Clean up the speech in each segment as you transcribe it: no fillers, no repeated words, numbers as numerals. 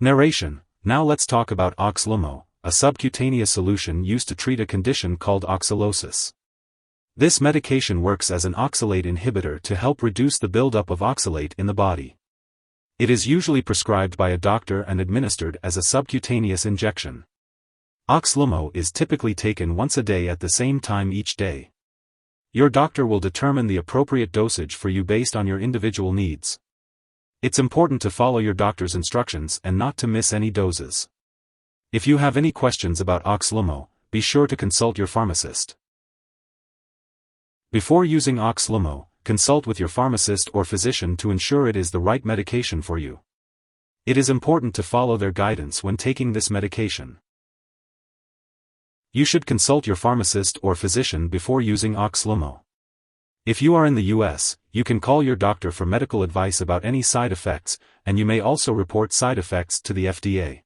Narration. Now let's talk about Oxlumo, a subcutaneous solution used to treat a condition called oxalosis. This medication works as an oxalate inhibitor to help reduce the buildup of oxalate in the body. It is usually prescribed by a doctor and administered as a subcutaneous injection. Oxlumo is typically taken once a day at the same time each day. Your doctor will determine the appropriate dosage for you based on your individual needs. It's important to follow your doctor's instructions and not to miss any doses. If you have any questions about Oxlumo, be sure to consult your pharmacist. Before using Oxlumo, consult with your pharmacist or physician to ensure it is the right medication for you. It is important to follow their guidance when taking this medication. You should consult your pharmacist or physician before using Oxlumo. If you are in the US, you can call your doctor for medical advice about any side effects, and you may also report side effects to the FDA.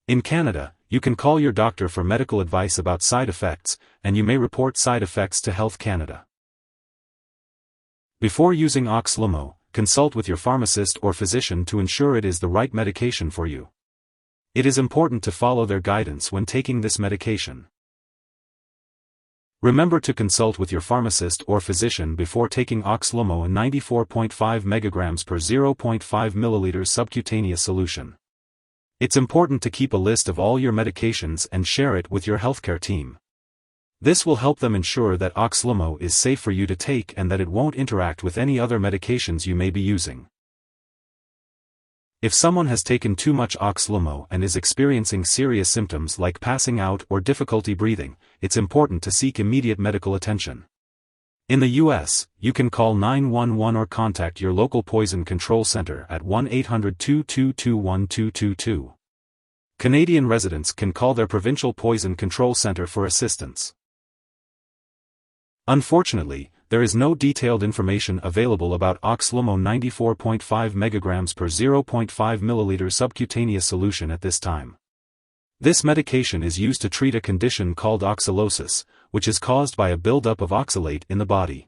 In Canada, you can call your doctor for medical advice about side effects, and you may report side effects to Health Canada. Before using Oxlumo, consult with your pharmacist or physician to ensure it is the right medication for you. It is important to follow their guidance when taking this medication. Remember to consult with your pharmacist or physician before taking Oxlumo, a 94.5 mg per 0.5 ml subcutaneous solution. It's important to keep a list of all your medications and share it with your healthcare team. This will help them ensure that Oxlumo is safe for you to take and that it won't interact with any other medications you may be using. If someone has taken too much Oxlumo and is experiencing serious symptoms like passing out or difficulty breathing, it's important to seek immediate medical attention. In the US, you can call 911 or contact your local poison control center at 1-800-222-1222. Canadian residents can call their provincial poison control center for assistance. Unfortunately, there is no detailed information available about Oxlumo 94.5 mg per 0.5 ml subcutaneous solution at this time. This medication is used to treat a condition called oxalosis, which is caused by a buildup of oxalate in the body.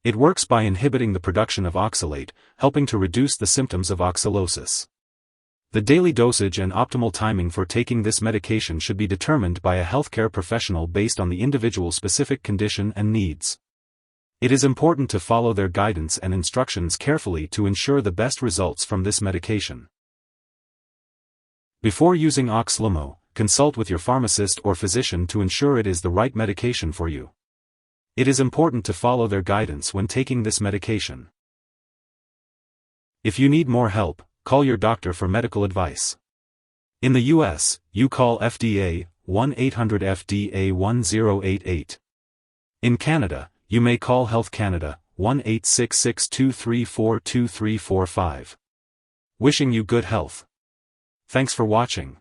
It works by inhibiting the production of oxalate, helping to reduce the symptoms of oxalosis. The daily dosage and optimal timing for taking this medication should be determined by a healthcare professional based on the individual's specific condition and needs. It is important to follow their guidance and instructions carefully to ensure the best results from this medication. Before using Oxlumo, consult with your pharmacist or physician to ensure it is the right medication for you. It is important to follow their guidance when taking this medication. If you need more help, call your doctor for medical advice. In the US, you call FDA, 1-800-FDA-1088. In Canada, you may call Health Canada, 1-866-234-2345. Wishing you good health. Thanks for watching.